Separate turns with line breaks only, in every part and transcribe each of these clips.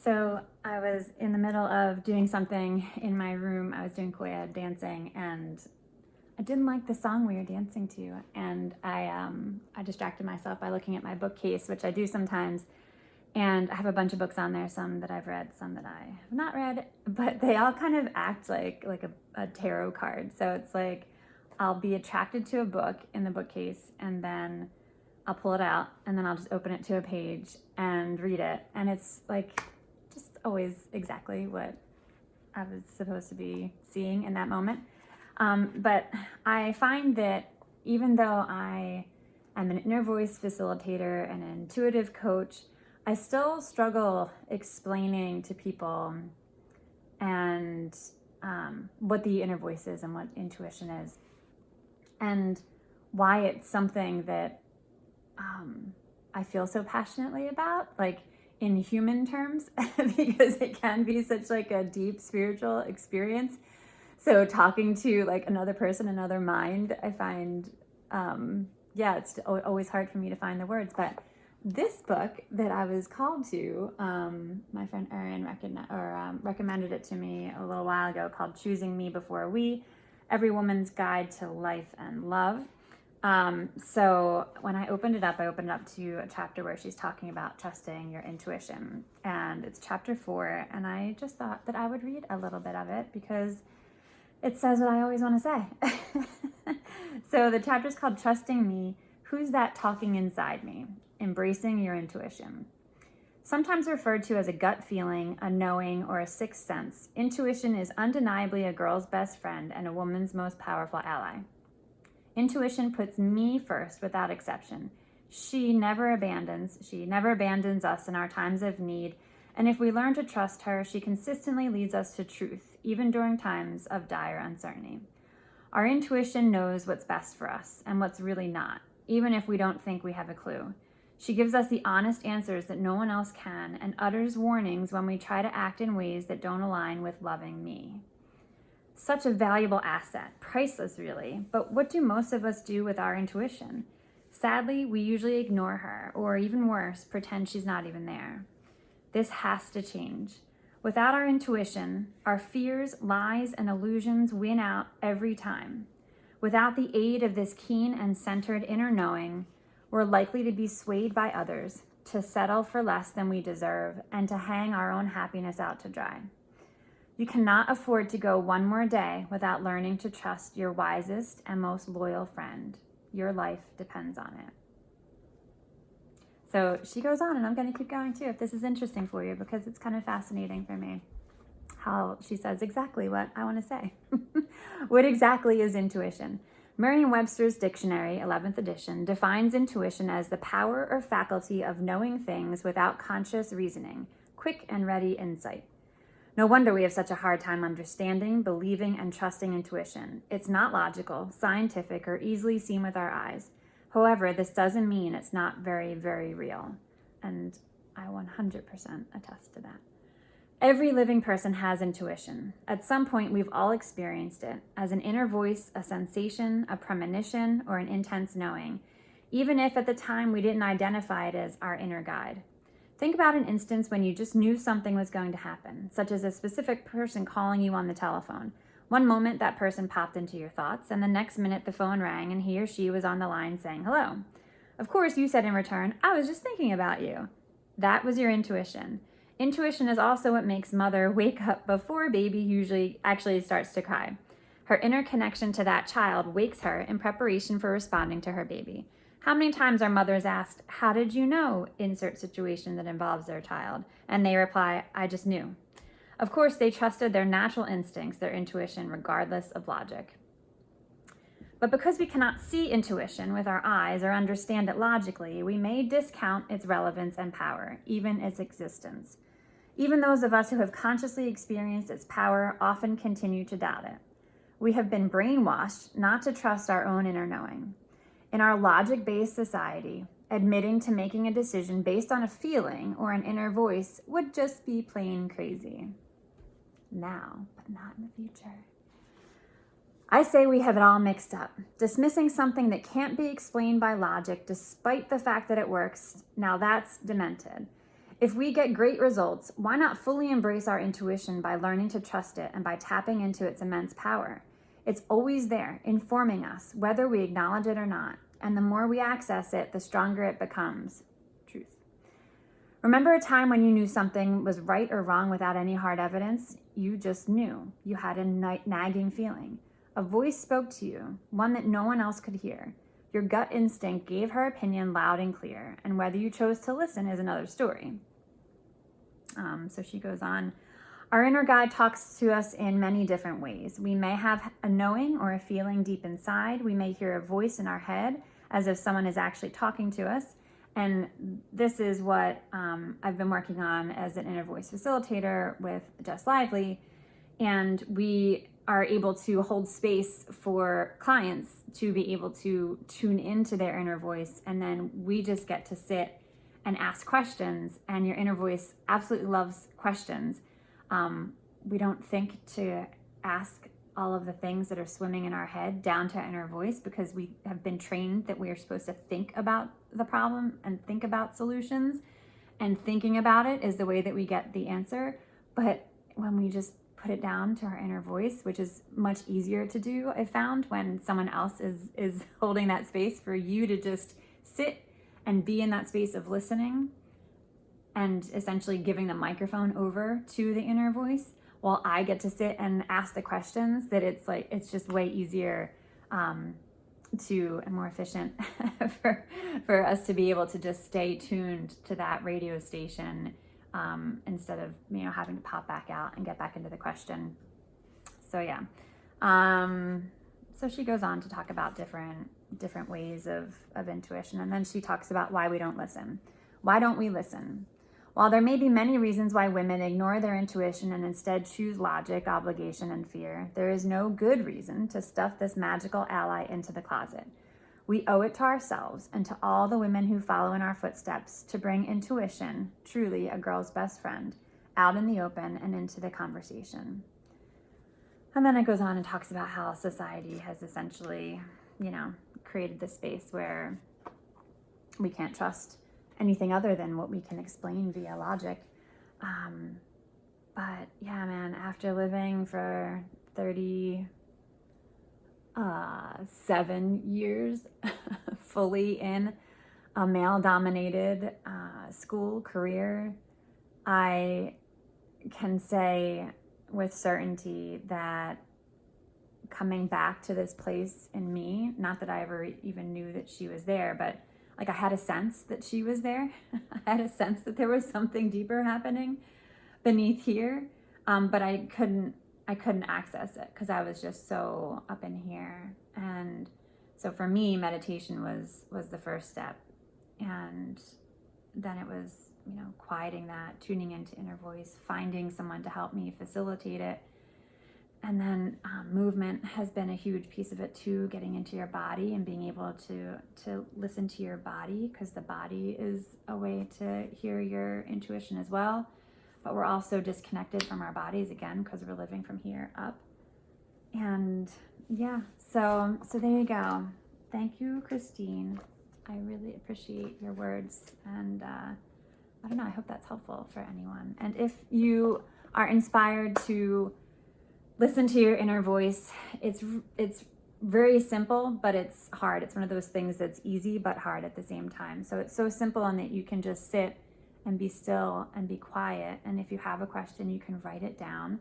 So I was in the middle of doing something in my room. I was doing Koya dancing, and I didn't like the song we were dancing to, and I distracted myself by looking at my bookcase, which I do sometimes. And I have a bunch of books on there, some that I've read, some that I have not read, but they all kind of act like a tarot card. So it's like I'll be attracted to a book in the bookcase, and then I'll pull it out, and then I'll just open it to a page and read it. And it's like just always exactly what I was supposed to be seeing in that moment. But I find that even though I am an inner voice facilitator and an intuitive coach, I still struggle explaining to people and what the inner voice is and what intuition is, and why it's something that I feel so passionately about, like in human terms, because it can be such like a deep spiritual experience. So talking to like another person, another mind, I find, it's always hard for me to find the words. But this book that I was called to, my friend Erin recommended it to me a little while ago, called Choosing Me Before We, Every Woman's Guide to Life and Love. So when I opened it up to a chapter where she's talking about trusting your intuition, and it's chapter 4. And I just thought that I would read a little bit of it because it says what I always want to say. So the chapter is called Trusting Me. Who's that talking inside me? Embracing your intuition. Sometimes referred to as a gut feeling, a knowing, or a sixth sense, intuition is undeniably a girl's best friend and a woman's most powerful ally. Intuition puts me first without exception. She never abandons us in our times of need, and if we learn to trust her, she consistently leads us to truth, even during times of dire uncertainty. Our intuition knows what's best for us and what's really not, even if we don't think we have a clue. She gives us the honest answers that no one else can, and utters warnings when we try to act in ways that don't align with loving me. Such a valuable asset, priceless really, but what do most of us do with our intuition? Sadly, we usually ignore her, or even worse, pretend she's not even there. This has to change. Without our intuition, our fears, lies, and illusions win out every time. Without the aid of this keen and centered inner knowing, we're likely to be swayed by others, to settle for less than we deserve, and to hang our own happiness out to dry. You cannot afford to go one more day without learning to trust your wisest and most loyal friend. Your life depends on it. So she goes on, and I'm going to keep going too if this is interesting for you, because it's kind of fascinating for me how she says exactly what I want to say. What exactly is intuition? Merriam-Webster's Dictionary, 11th edition, defines intuition as the power or faculty of knowing things without conscious reasoning, quick and ready insight. No wonder we have such a hard time understanding, believing, and trusting intuition. It's not logical, scientific, or easily seen with our eyes. However, this doesn't mean it's not very, very real. And I 100% attest to that. Every living person has intuition. At some point, we've all experienced it as an inner voice, a sensation, a premonition, or an intense knowing, even if at the time we didn't identify it as our inner guide. Think about an instance when you just knew something was going to happen, such as a specific person calling you on the telephone. One moment that person popped into your thoughts, and the next minute the phone rang and he or she was on the line saying hello. Of course, you said in return, "I was just thinking about you." That was your intuition. Intuition is also what makes mother wake up before baby usually actually starts to cry. Her inner connection to that child wakes her in preparation for responding to her baby. How many times are mothers asked, "How did you know?" insert situation that involves their child, and they reply, "I just knew." Of course, they trusted their natural instincts, their intuition, regardless of logic. But because we cannot see intuition with our eyes or understand it logically, we may discount its relevance and power, even its existence. Even those of us who have consciously experienced its power often continue to doubt it. We have been brainwashed not to trust our own inner knowing. In our logic-based society, admitting to making a decision based on a feeling or an inner voice would just be plain crazy. Now, but not in the future. I say we have it all mixed up, dismissing something that can't be explained by logic despite the fact that it works. Now that's demented. If we get great results, why not fully embrace our intuition by learning to trust it and by tapping into its immense power? It's always there, informing us, whether we acknowledge it or not. And the more we access it, the stronger it becomes. Truth. Remember a time when you knew something was right or wrong without any hard evidence? You just knew. You had a nagging feeling. A voice spoke to you, one that no one else could hear. Your gut instinct gave her opinion loud and clear, and whether you chose to listen is another story. So she goes on. Our inner guide talks to us in many different ways. We may have a knowing or a feeling deep inside. We may hear a voice in our head as if someone is actually talking to us. And this is what I've been working on as an inner voice facilitator with Jess Lively. And we are able to hold space for clients to be able to tune into their inner voice. And then we just get to sit and ask questions, and your inner voice absolutely loves questions. We don't think to ask all of the things that are swimming in our head down to our inner voice because we have been trained that we are supposed to think about the problem and think about solutions, and thinking about it is the way that we get the answer. But when we just put it down to our inner voice, which is much easier to do, I found, when someone else is holding that space for you to just sit and be in that space of listening and essentially giving the microphone over to the inner voice while I get to sit and ask the questions, that it's just way easier and more efficient for us to be able to just stay tuned to that radio station instead of having to pop back out and get back into the question. So yeah. So she goes on to talk about different ways of intuition, and then she talks about why we don't listen. Why don't we listen? While there may be many reasons why women ignore their intuition and instead choose logic, obligation, and fear, there is no good reason to stuff this magical ally into the closet. We owe it to ourselves and to all the women who follow in our footsteps to bring intuition, truly a girl's best friend, out in the open and into the conversation. And then it goes on and talks about how society has essentially, created this space where we can't trust anything other than what we can explain via logic. But yeah, man, after living for 37 years fully in a male-dominated school career, I can say with certainty that coming back to this place in me, not that I ever even knew that she was there, but I had a sense that she was there. I had a sense that there was something deeper happening beneath here, but I couldn't access it because I was just so up in here. And so for me, meditation was the first step, and then it was quieting that, tuning into inner voice, finding someone to help me facilitate it. And then movement has been a huge piece of it too, getting into your body and being able to listen to your body, because the body is a way to hear your intuition as well. But we're also disconnected from our bodies again because we're living from here up. And yeah, so there you go. Thank you, Christine. I really appreciate your words, and I don't know, I hope that's helpful for anyone. And if you are inspired to listen to your inner voice, it's very simple, but it's hard. It's one of those things that's easy but hard at the same time. So it's so simple in that you can just sit and be still and be quiet. And if you have a question, you can write it down.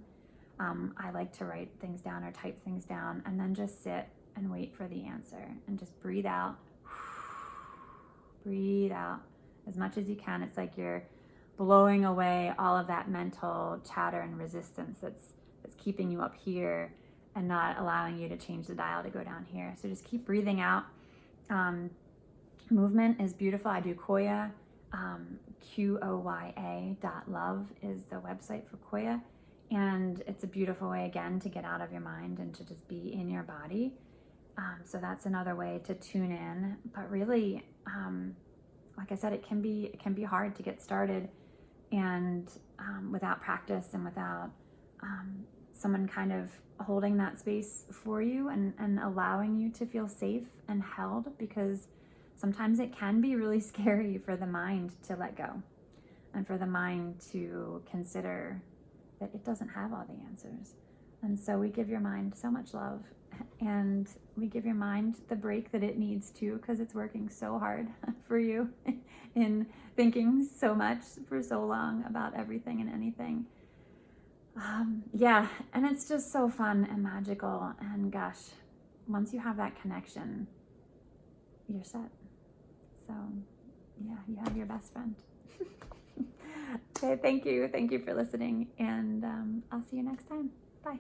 I like to write things down or type things down, and then just sit and wait for the answer and just breathe out. Breathe out as much as you can. It's like you're blowing away all of that mental chatter and resistance that's keeping you up here and not allowing you to change the dial to go down here. So just keep breathing out. Movement is beautiful. I do Koya. Qoya.love is the website for Koya. And it's a beautiful way, again, to get out of your mind and to just be in your body. So that's another way to tune in. But really, like I said, it can be hard to get started, and without practice and without someone kind of holding that space for you and allowing you to feel safe and held, because sometimes it can be really scary for the mind to let go. and for the mind to consider that it doesn't have all the answers. And so we give your mind so much love, and we give your mind the break that it needs to, because it's working so hard for you in thinking so much for so long about everything and anything. Yeah, and it's just so fun and magical, and gosh, once you have that connection, you're set. So yeah, you have your best friend. Okay, thank you for listening, and I'll see you next time. Bye.